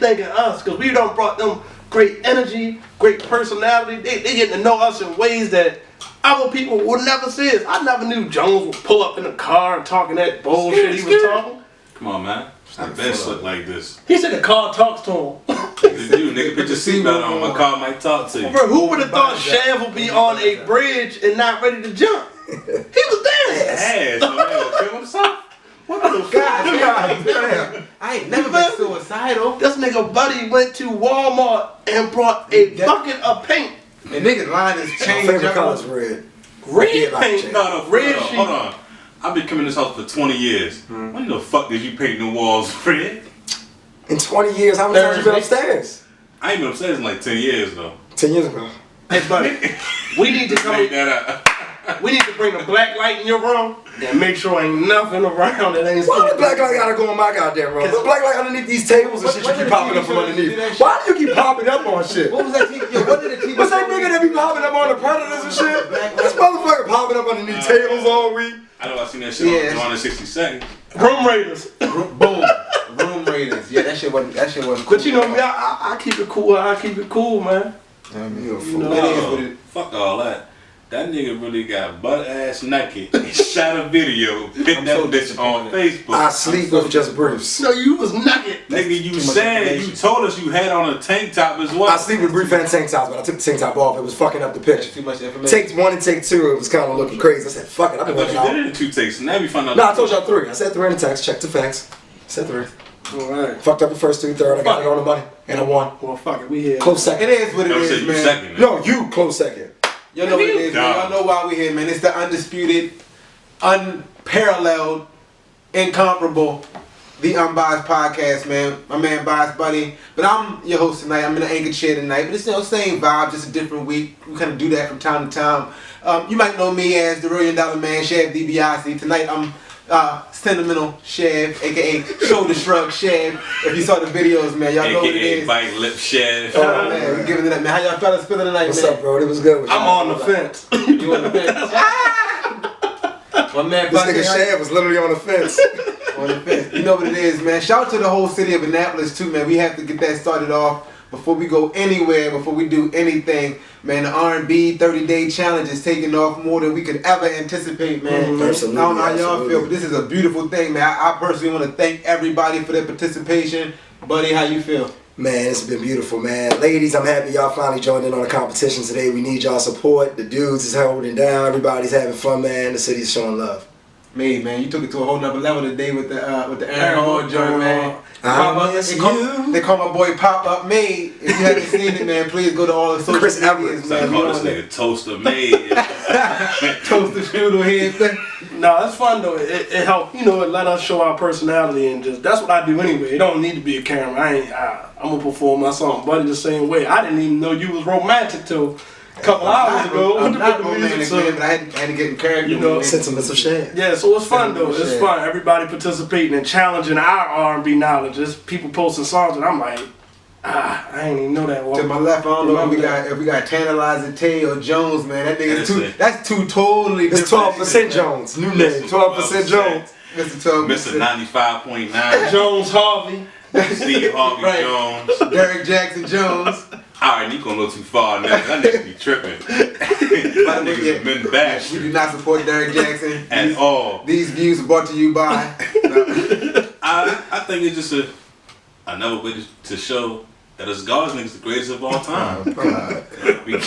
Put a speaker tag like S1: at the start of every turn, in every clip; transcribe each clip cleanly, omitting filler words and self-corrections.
S1: thanking us because we done brought them great energy, great personality. They getting to know us in ways that other people would never see us. I never knew Jones would pull up in a car and talking that bullshit he was talking.
S2: Come on, man. I've been slick like this.
S1: He said the car talks to him.
S2: You nigga, put your seatbelt on. My car might talk to you.
S1: Bro, who would have thought Shav would be on a bridge and not ready to jump? He was there.
S2: Ass, man. Kill himself.
S1: What the fuck?
S3: I ain't never been suicidal.
S1: This nigga buddy went to Walmart and brought a bucket of paint.
S3: And niggas line is changed.
S4: My favorite color is red.
S1: Red paint.
S2: No,
S1: red
S2: hold
S1: sheet.
S2: on. I've been coming to this house for 20 years. When the fuck did you paint the walls red?
S4: In 20 years, how many times you been upstairs?
S2: I ain't been upstairs in like 10 years though.
S4: 10 years ago.
S1: Hey buddy, we need to come.
S2: Make that up.
S1: We need to bring the black light in your room and make sure ain't nothing around that ain't.
S4: Why the black light gotta go in my goddamn room? The black light underneath these tables and shit you keep popping up from underneath. Why do you keep popping up on shit?
S3: What was that TV? Yo, what did the TV
S4: What's that nigga that be popping up on the Predators and shit? This motherfucker popping up underneath tables all week.
S2: I know I seen that shit on 60 Seconds.
S1: Room Raiders.
S3: Boom. Room Raiders. Yeah, that shit wasn't cool.
S1: But you know me, I keep it cool. I keep it cool, man.
S4: You
S2: know, fuck all that. That nigga really got butt ass naked. He shot a video, put that bitch on Facebook.
S4: I sleep with just Bruce.
S1: No, you was naked.
S2: Nigga, you said, you told us you had on a tank top as well.
S4: I sleep with Bruce and tank tops, but I took the tank top off. It was fucking up the picture.
S3: Too much information.
S4: Take 1 and take 2, it was kind of looking crazy. I said, fuck it, I've
S2: I
S4: been
S2: thought
S4: working
S2: you
S4: out.
S2: did it in 2 takes, and now we found out.
S4: No, I told y'all 3. I said 3 in the text, check the facts. I said 3.
S1: Alright.
S4: Fucked up the first 2, third, I got it on the money, and I won.
S1: Well, fuck it, we here.
S4: Close second.
S3: It is what it
S2: I
S3: is,
S2: said you
S3: man.
S2: second, man.
S4: No, you close second.
S3: You know what it is, man. Y'all know why we here, man. It's the undisputed, unparalleled, incomparable, the Unbiased podcast, man. My man, Biased Buddy. But I'm your host tonight. I'm in the anchor chair tonight. But it's the same vibe, just a different week. We kind of do that from time to time. You might know me as the $1 Million Man, Shav DiBiase. Tonight I'm Sentimental Shav, aka Shoulder Shrug Shav. If you saw the videos, man, y'all know what it is.
S2: Bite Lip Shav.
S3: Oh man, we giving it up, man. How y'all fellas feeling tonight,
S4: What's
S3: man?
S4: up, bro? It was good with
S1: I'm on the fence.
S3: You on the fence? My man,
S4: This nigga Shav was literally on the fence.
S3: On the fence. You know what it is, man. Shout out to the whole city of Annapolis too, man. We have to get that started off before we go anywhere, before we do anything. Man, the R&B 30-day challenge is taking off more than we could ever anticipate, man.
S4: Absolutely,
S3: I don't know how y'all
S4: absolutely.
S3: feel, but this is a beautiful thing, man. I personally want to thank everybody for their participation. Buddy, how you feel?
S4: Man, it's been beautiful, man. Ladies, I'm happy y'all finally joined in on the competition today. We need y'all support. The dudes is holding down. Everybody's having fun, man. The city's showing love.
S3: Me, man, you took it to a whole nother level today with the Aaron Hall joint, man. They call my boy Pop Up Made. If you haven't seen it, man, please go to all the social
S4: Chris
S3: medias,
S2: I
S3: man.
S2: call this nigga Toaster Made.
S3: Toaster strudel head.
S1: No, it's fun though. It helped, it let us show our personality and just that's what I do anyway. It don't need to be a camera. I'm gonna perform my song, Buddy, the same way. I didn't even know you was romantic till a couple hours ago.
S3: I'm not romantic, man, but I had to get in character.
S4: Sentiments of Shav.
S1: Yeah, so it's fun though. It's fun. Everybody participating and challenging our R&B knowledge. There's people posting songs and I'm like, I ain't even know that one.
S3: To my left, I don't know if we got Tantalizer Tay or Jones, man. That nigga that's two totally different.
S4: It's 12% Jones. New name. 12% Jones.
S2: Mr. 95.9.
S1: Jones Harvey.
S2: Steve Harvey Jones.
S3: Derek Jackson Jones.
S2: Alright, you gonna go too far now. That nigga be tripping. That nigga's been bashed.
S3: We do not support Derek Jackson
S2: at all.
S3: These views are brought to you by.
S2: I think it's just another way to show that us God's niggas the greatest of all time. we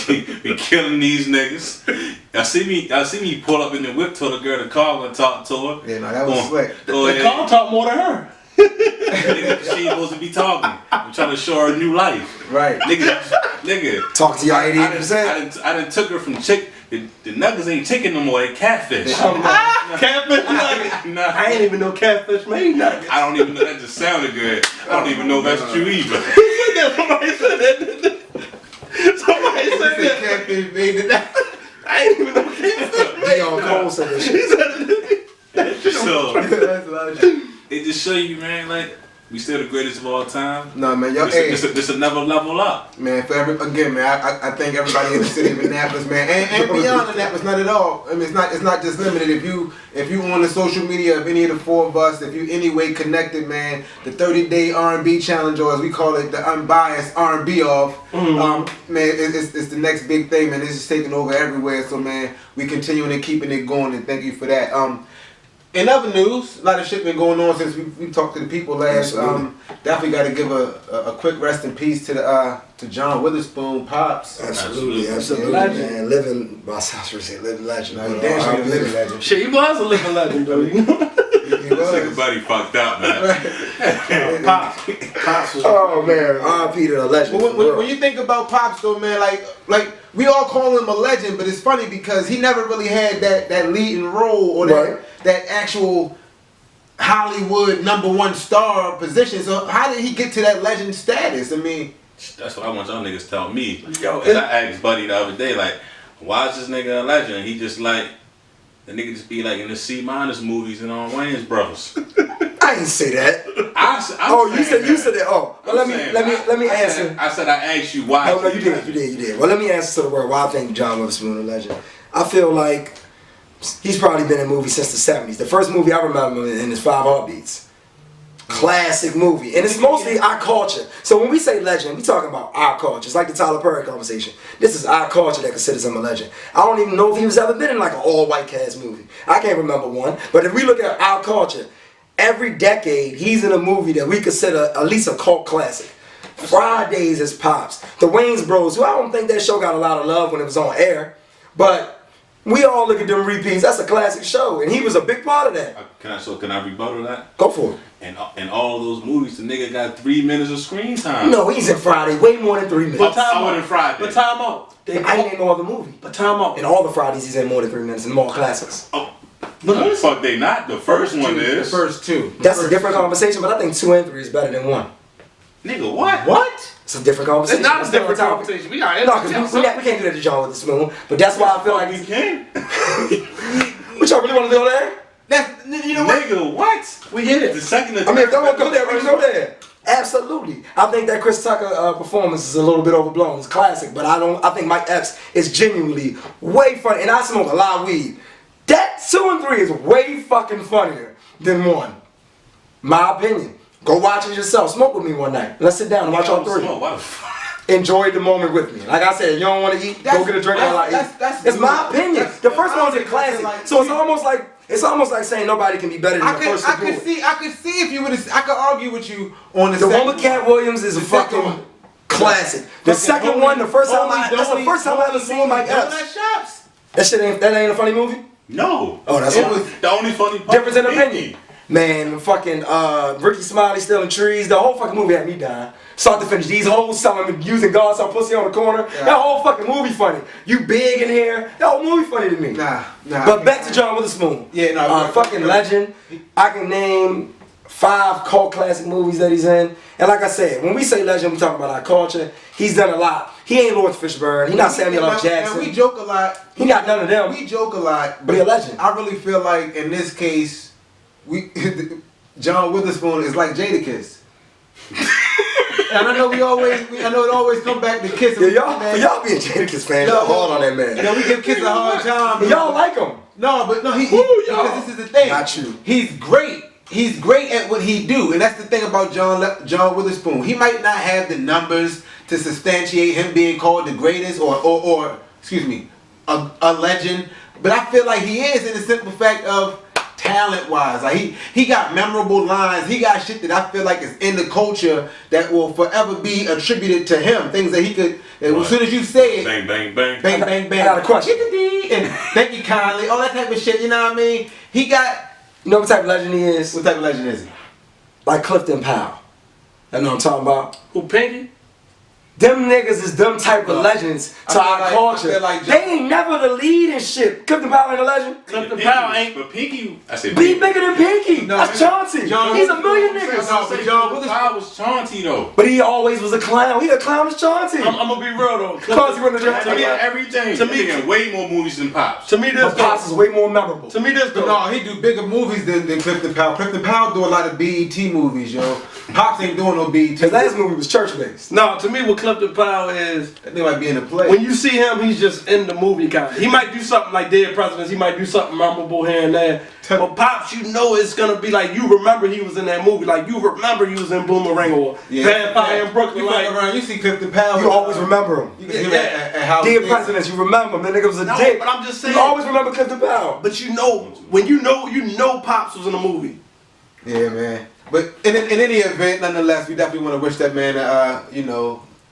S2: killing these niggas. Y'all see me pull up in the whip, told the girl to call and talk to her.
S3: Yeah, no, that was slick.
S1: The call talk more than her.
S2: Nigga, she ain't supposed to be talking. I'm trying to show her a new life.
S3: Right.
S2: Nigga.
S4: Talk to y'all 88%.
S2: I done took her from chick. The nuggets ain't chicken no more, they catfish.
S1: Catfish nuggets?
S2: Nah.
S1: I ain't even know catfish made nuggets.
S2: I don't even know, that just sounded good. I don't even know if that's true either.
S1: Somebody said that. Somebody said that.
S3: Catfish made it.
S1: I ain't even know catfish.
S4: Dion Cole said that shit.
S1: He said it.
S2: So,
S3: That's a lot of shit.
S2: they just show you, man, like, We still the greatest of all time.
S3: No, man, y'all.
S2: This another level up.
S3: Man, again, man, I thank everybody in the city of Annapolis, man, and beyond Annapolis, not at all. I mean, it's not just limited. If you on the social media of any of the four of us, if you any way connected, man, the 30-day R&B challenge, or as we call it, the Unbiased R&B off, man, it's the next big thing, man. It's just taking over everywhere. So, man, we continuing and keeping it going, and thank you for that. In other news, a lot of shit been going on since we talked to the people last. Definitely got to give a quick rest in peace to John Witherspoon, Pops.
S4: Absolutely, man. Living legend.
S3: No, damn sure he was a living legend.
S1: Shit, he was a living legend, though.
S3: He was.
S2: Nigga buddy fucked up, man.
S1: Pops was.
S4: Oh man, R.I.P. to the legend.
S3: When you think about Pops, though, man, like we all call him a legend, but it's funny because he never really had that leading role or that actual Hollywood #1 star position. So how did he get to that legend status? I mean,
S2: that's what I want y'all niggas tell me.
S1: Yo,
S2: Cause I asked Buddy the other day, like, why is this nigga a legend? He just like, the nigga just be like in the C- movies and on Wayne's Brothers.
S4: I didn't say that. You said that. Oh, well, let me answer.
S2: I said I asked you why.
S4: No, you did. Well, let me answer to the word why I think John Witherspoon a legend. I feel like he's probably been in movies since the 70s. The first movie I remember in is 5 Heartbeats. Classic movie. And it's mostly our culture. So when we say legend, we talking about our culture. It's like the Tyler Perry conversation. This is our culture that considers him a legend. I don't even know if he was ever been in like an all-white cast movie. I can't remember one. But if we look at our culture, every decade he's in a movie that we consider at least a cult classic. Fridays is Pops. The Wayans Bros, who I don't think that show got a lot of love when it was on air. But we all look at them repeats. That's a classic show, and he was a big part of that.
S2: Can I rebuttal that?
S4: Go for it.
S2: And in all those movies, the nigga got 3 minutes of screen time.
S4: No, he's in Friday way more than 3 minutes.
S1: But time
S2: I went in Friday.
S1: But time out.
S4: I ain't in no other movie.
S1: But time out.
S4: In all the Fridays, he's in more than 3 minutes, and more classics.
S2: Oh, no, the fuck they not. The first one is.
S3: The first two.
S4: That's a different conversation, but I think 2 and 3 is better than 1.
S2: Nigga, what?
S3: What?
S4: It's a different conversation.
S1: It's not a different conversation. We got
S4: no, because we can't do that to John Witherspoon. But that's why I feel like
S2: we can.
S4: What y'all really want to do on there?
S3: You know what?
S2: Nigga, what?
S1: We hit it.
S2: The second.
S4: I mean, if they want to go there, we can go there. Absolutely. I think that Chris Tucker performance is a little bit overblown. It's classic, but I think Mike Epps is genuinely way funny. And I smoke a lot of weed. That 2 and 3 is way fucking funnier than 1. My opinion. Go watch it yourself. Smoke with me one night. Let's sit down and watch all 3. Enjoy the moment with me. Like I said, if you don't want to eat, go get a drink while I eat. It's my opinion. The first one's a classic. So it's almost like saying nobody can be better than the first two.
S3: I could see if you would. I could argue with you on
S4: the one with Cat Williams is a fucking classic. The second one, that's the first time I ever seen Mike Epps. That ain't a funny movie.
S2: No.
S4: Oh, that's
S2: the only funny part.
S4: Difference in opinion. Man, fucking Ricky Smiley stealing trees. The whole fucking movie had me dying. Start to finish. These hoes selling, using God, some pussy on the corner. Yeah. That whole fucking movie funny. You big in here. That whole movie funny to me.
S3: Nah.
S4: But back to John Witherspoon.
S3: Yeah, no.
S4: Fucking legend. I can name 5 cult classic movies that he's in. And like I said, when we say legend, we talk about our culture. He's done a lot. He ain't Lawrence Fishburne. He not Samuel L. Jackson.
S3: We joke a lot.
S4: He not none of them.
S3: We joke a lot.
S4: But he a legend.
S3: I really feel like in this case, John Witherspoon is like Jadakiss. And I know it always come back to Kiss.
S4: Yeah, y'all be a Jadakiss fan. Y'all hard on that man.
S3: You know, we give Kiss a hard time.
S4: Y'all like him.
S3: No, but no, because this is the thing.
S4: Not you.
S3: He's great. He's great at what he do, and that's the thing about John Witherspoon. He might not have the numbers to substantiate him being called the greatest or excuse me, a legend, but I feel like he is in the simple fact of talent-wise. Like he got memorable lines. He got shit that I feel like is in the culture that will forever be attributed to him. Things that he could, as soon as you say it,
S2: bang, bang, bang.
S3: Bang, bang, bang.
S4: I got a question.
S3: And thank you kindly. All that type of shit, you know what I mean? He got...
S4: You know what type of legend he is?
S3: What type of legend is he?
S4: Like Clifton Powell. You know what I'm talking about?
S1: Who, Pinky?
S4: them niggas is them type of legends to our culture.
S3: Like
S4: they ain't never the lead and shit. Clifton Powell ain't a legend.
S1: Clifton Powell ain't.
S2: But Pinky, I said
S4: Be bigger than Pinky.
S3: No,
S4: That's Chauncey.
S3: John-
S4: He's a million niggas.
S3: No, but John
S2: Powell was Chauncey though.
S4: But he always was a clown. He a clown as Chauncey.
S1: I'm gonna be real though.
S4: Chauncey went to
S2: To me, everything.
S1: To me,
S2: got way more movies than Pops.
S1: To me, this
S4: But Pops is way more memorable.
S1: To me, this
S3: But no, he do bigger movies than Clifton Powell. Clifton Powell do a lot of BET movies, yo. Pops ain't doing no BET.
S4: His last movie was church based.
S1: No, to me, what Clifton Powell is,
S3: That nigga might be in the play.
S1: when you see him, he's just in the movie kind. He might do something like Dead Presidents. He might do something memorable here and there. But Pops, you know it's gonna be like you remember he was in that movie. Like you remember he was in Boomerang or Vampire in Brooklyn.
S3: You
S1: Like
S3: around, you see Clifton Powell.
S4: You always remember him.
S3: You can see him at Howard
S4: Dear
S3: Theater.
S4: Presidents, you remember him. That nigga was a
S1: No,
S4: dick.
S1: but I'm just saying.
S4: You always remember Clifton Powell.
S1: But you know when you know Pops was in a movie.
S3: Yeah, man. But in any event, nonetheless, we definitely want to wish that man,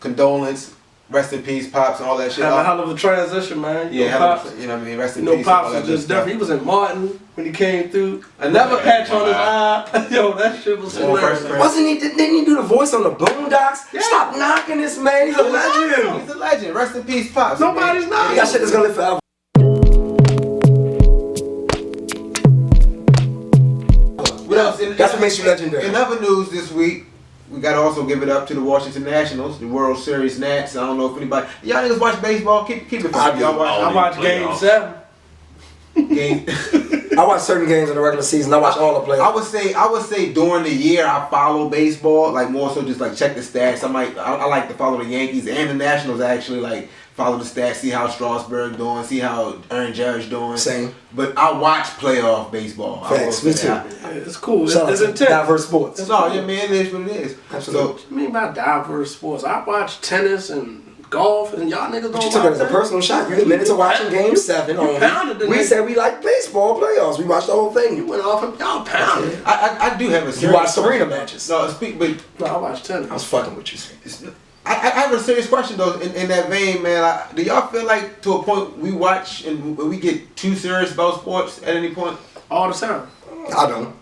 S3: condolence, rest in peace, Pops, and all that shit.
S1: Have a hell of a transition, man.
S3: Yeah,
S1: Pops.
S3: you know what I mean? Rest in
S1: You know,
S3: peace. and all
S1: Pops
S3: that
S1: was
S3: good
S1: just
S3: stuff.
S1: different. He was in Martin when he came through.
S3: Another
S1: Patch on his eye. Yo, that shit was hilarious.
S3: First
S4: Wasn't he? Didn't he do the voice on the Boondocks?
S3: Yeah.
S4: Stop knocking this man. He's a legend.
S3: He's a legend. Rest in peace, Pops.
S1: Nobody's
S3: man.
S1: not.
S4: That shit is gonna live forever.
S3: What else?
S4: That's what makes you legendary.
S3: In other news this week, we gotta also give it up to the Washington Nationals, the World Series Nats. I don't know if anybody, y'all niggas watch baseball. Keep it.
S4: I do.
S3: Y'all watch
S1: I watched Game 7.
S3: games.
S4: I watch certain games in the regular season. I watch all the playoffs.
S3: I would say during the year I follow baseball, like more so just like check the stats. I like to follow the Yankees and the Nationals actually, like follow the stats, see how Strasburg doing, see how Aaron Judge doing.
S4: Same.
S3: But I watch playoff baseball. I will
S4: Facts. Me
S3: say.
S4: too.
S1: Yeah, it's cool.
S4: Shout out
S1: It's
S4: to
S1: intense.
S4: diverse sports.
S3: No, yeah, man, it is what it is.
S4: Absolutely.
S1: What you mean by diverse sports? I watch tennis and golf, and y'all niggas don't
S4: But you took it as a personal shot. You admitted to watching Game 7
S1: pounded the
S4: only. We
S1: nigga.
S4: said we like baseball playoffs. We watched the whole thing.
S1: You went off and y'all pounded.
S3: I do have a
S4: You
S3: serious
S4: watched Serena matches.
S3: No, but
S1: No, I watch tennis.
S4: I was fucking with you.
S3: I have a serious question though. In that vein, man, do y'all feel like to a point we watch and we get too serious about sports at any point?
S1: All the time.
S4: I don't.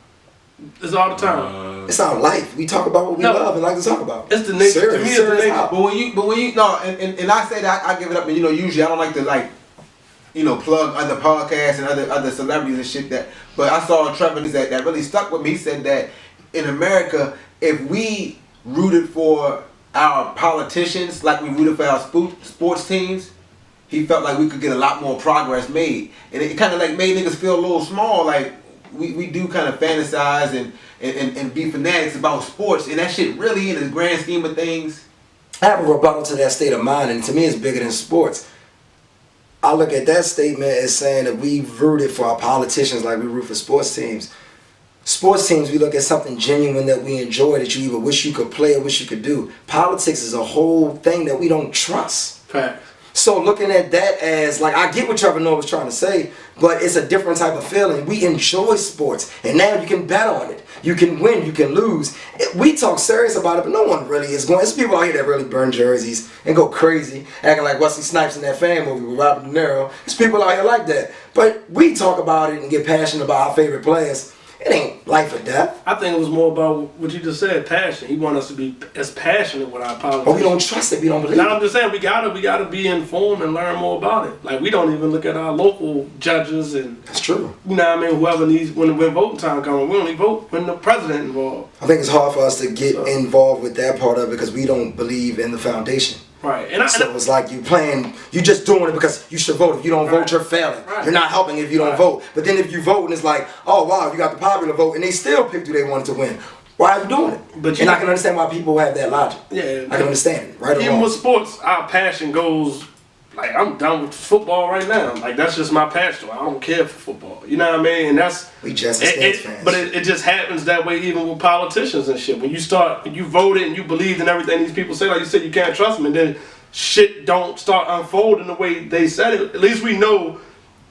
S1: It's all the time.
S4: It's our life. We talk about what we
S1: No.
S4: love and like to talk about.
S1: It's the nature.
S4: Serious,
S1: To me, it's the
S4: serious
S1: nature.
S4: how?
S3: But when you no, and I say that I give it up, and usually I don't like to plug other podcasts and other celebrities and shit that. But I saw Trevor that really stuck with me. He said that in America, if we rooted for our politicians like we rooted for our sports teams, he felt like we could get a lot more progress made, and it kind of like made niggas feel a little small. Like we do kind of fantasize and be fanatics about sports, and that shit really in the grand scheme of things.
S4: I have a rebuttal to that state of mind, and to me it's bigger than sports. I look at that statement as saying that we rooted for our politicians like we root for sports teams. Sports teams, we look at something genuine that we enjoy, that you either wish you could play or wish you could do. Politics is a whole thing that we don't trust.
S1: Facts.
S4: So looking at that as, like, I get what Trevor Noah was trying to say, but it's a different type of feeling. We enjoy sports, and now you can bet on it. You can win, you can lose. We talk serious about it, but no one really is going. There's people out here that really burn jerseys and go crazy, acting like Wesley Snipes in that fan movie with Robert De Niro. There's people out here like that. But we talk about it and get passionate about our favorite players. It ain't life or death.
S1: I think it was more about what you just said, passion. He wanted us to be as passionate with our politics.
S4: But we don't trust it, we don't believe
S1: Now
S4: it.
S1: I'm just saying we gotta be informed and learn more about it. Like we don't even look at our local judges and
S4: That's true.
S1: you know what I mean, whoever needs when voting time comes, we only vote when the president involved.
S4: I think it's hard for us to get involved with that part of it because we don't believe in the foundation.
S1: Right. And
S4: So it's like you just doing it because you should vote. If you don't vote, you're failing.
S1: Right.
S4: You're not helping if you don't vote. But then if you vote and it's like, oh wow, you got the popular vote and they still picked who they wanted to win. Why are you doing it?
S1: But
S4: and I can understand why people have that logic.
S1: Yeah.
S4: I can understand it, right or
S1: even
S4: wrong.
S1: with sports, our passion goes like I'm done with football right now. Like that's just my passion. I don't care for football. You know what I mean? And that's
S4: We just as sports fans.
S1: But it just happens that way even with politicians and shit. When you voted and you believed in everything these people say, like you said, you can't trust them, and then shit don't start unfolding the way they said it. At least we know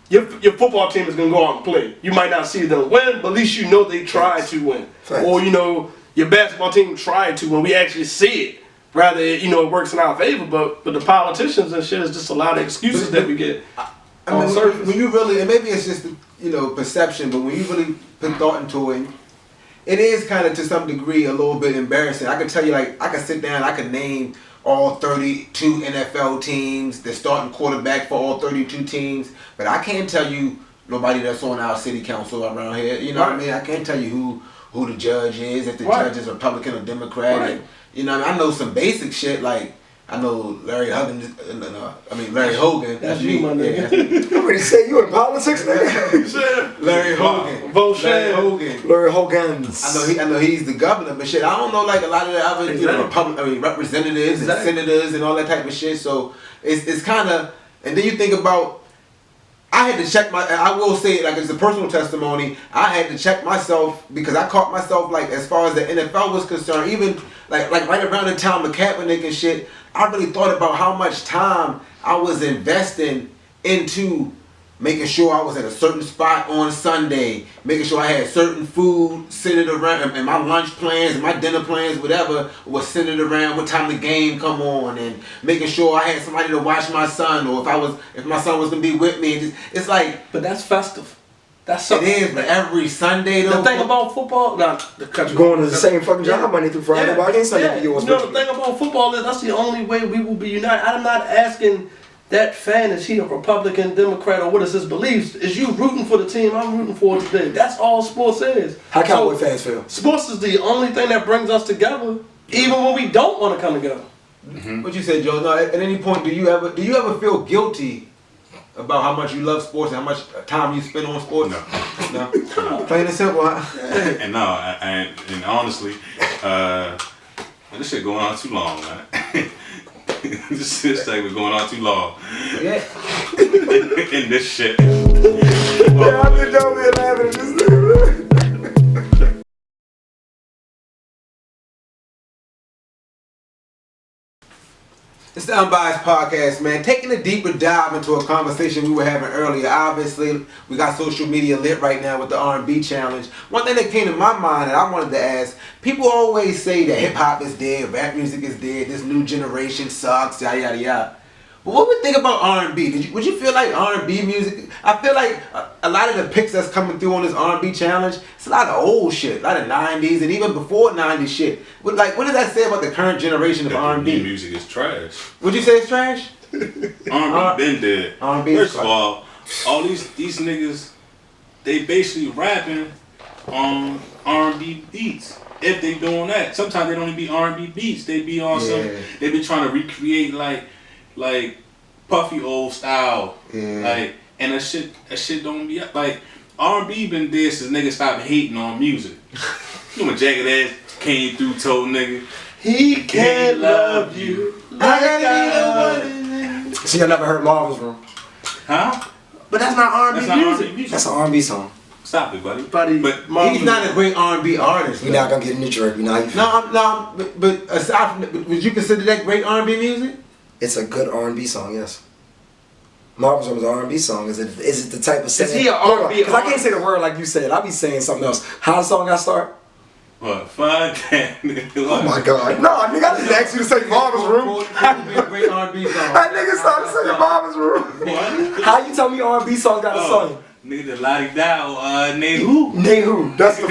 S1: your football team is gonna go out and play. You might not see them win, but at least you know they tried to win.
S4: Facts.
S1: Or your basketball team tried to when we actually see it. Rather, it works in our favor, but the politicians and shit is just a lot of excuses that we get on surface.
S3: When you really, and maybe it's just perception, but when you really put thought into it, it is kind of to some degree a little bit embarrassing. I can tell you, like, I can sit down, I can name all 32 NFL teams. They're starting quarterback for all 32 teams. But I can't tell you nobody that's on our city council around here. You know what I mean? I can't tell you who the judge is, if the judge is Republican or Democrat.
S1: Right.
S3: And, you know, I know some basic shit like I know Larry Hogan.
S1: That's you, my nigga.
S3: Yeah,
S4: You already say you in politics, nigga?
S3: Larry Hogan. Larry Hogan.
S4: Larry Hogan's.
S3: I know he's the governor, but shit, I don't know like a lot of the other representatives and senators and all that type of shit. So it's kind of, and then you think about. I had to check I will say, like, it's a personal testimony. I had to check myself because I caught myself, like, as far as the NFL was concerned, even, like right around the time of Kaepernick and shit, I really thought about how much time I was investing into making sure I was at a certain spot on Sunday, making sure I had certain food centered around, and my lunch plans and my dinner plans, whatever, was centered around what time the game come on, and making sure I had somebody to watch my son, or if my son was gonna be with me. It's like,
S1: but that's festive. That's something.
S3: It is, but every Sunday though.
S1: The thing about football,
S4: going to the same fucking job Monday through Friday. Why can't Sunday be yours?
S1: You know the thing about football is that's the only way we will be united. I'm not asking that fan, is he a Republican, Democrat, or what is his beliefs? Is you rooting for the team I'm rooting for today? That's all sports is.
S4: How Cowboy fans feel?
S1: Sports is the only thing that brings us together, even when we don't want to come together.
S3: Mm-hmm. What you said, Joe? No, at any point, do you ever feel guilty about how much you love sports and how much time you spend on sports?
S2: No.
S3: Plain and simple, huh?
S2: And no, and honestly, this shit going on too long, man. This shit segment going on too long.
S3: Yeah.
S2: In this shit.
S4: Yeah, I've been down there laughing at this thing.
S3: It's the Unbiased Podcast, man. Taking a deeper dive into a conversation we were having earlier. Obviously, we got social media lit right now with the R&B challenge. One thing that came to my mind that I wanted to ask, people always say that hip-hop is dead, rap music is dead, this new generation sucks, yada, yada, yada. But what would you think about R&B? Would you feel like R&B music? I feel like a lot of the picks that's coming through on this R&B challenge, it's a lot of old shit, a lot of 90s and even before 90s shit. What does that say about the current generation of R&B?
S2: Music is trash.
S3: Would you say it's trash?
S2: R&B been dead. First of all these niggas, they basically rapping on R&B beats. If they doing that, sometimes they don't even be R&B beats. They be on some. They be trying to recreate like puffy old style, and that shit don't be like R&B been dead since niggas stopped hating on music. You know when Jagged Edge came through, told nigga
S1: he can't love you like I do.
S4: So you never heard Marvin's Room?
S2: Huh?
S1: But that's not R&B music.
S4: That's an R&B song.
S2: Stop it, buddy.
S1: But
S3: he's not a great R&B artist.
S4: You're not gonna get into Drake.
S3: But aside from, would you consider that great R&B music?
S4: It's a good R&B song, yes. Marvin's Room is an R&B song. Is it the type of singing?
S1: Is he an R&B?
S4: Because I can't say the word like you said. I be saying something else. How the song got start?
S2: What? Fuck that.
S4: Oh my God. No, I think I just asked you to say Marvin's Room.
S3: Great R&B song.
S4: That nigga started saying Marvin's Room.
S2: What?
S4: How you tell me R&B songs got a song?
S2: Nigga, the Lottie Dow, Neyo.
S4: Neyo. That's the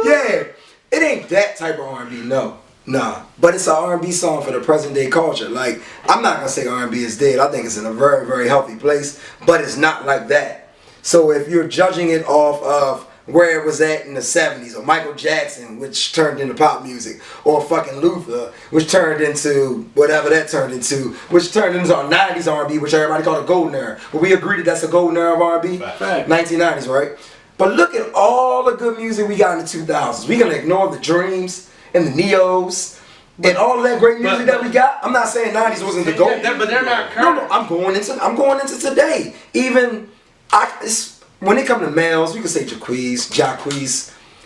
S4: yeah. It ain't that type of R&B, no. Nah, but it's an R&B song for the present day culture. Like, I'm not gonna say R&B is dead. I think it's in a very, very healthy place, but it's not like that. So if you're judging it off of where it was at in the 70s, or Michael Jackson, which turned into pop music, or fucking Luther, which turned into whatever that turned into, which turned into our 90s R&B, which everybody called a golden era. But we agreed that that's a golden era of R&B? 1990s, right? But look at all the good music we got in the 2000s. We gonna ignore the Dreams and the Neos and all that great music that we got. I'm not saying 90s wasn't the gold.
S1: But they're not current.
S4: No, I'm going into today. Even when it comes to males, you can say Jacquees,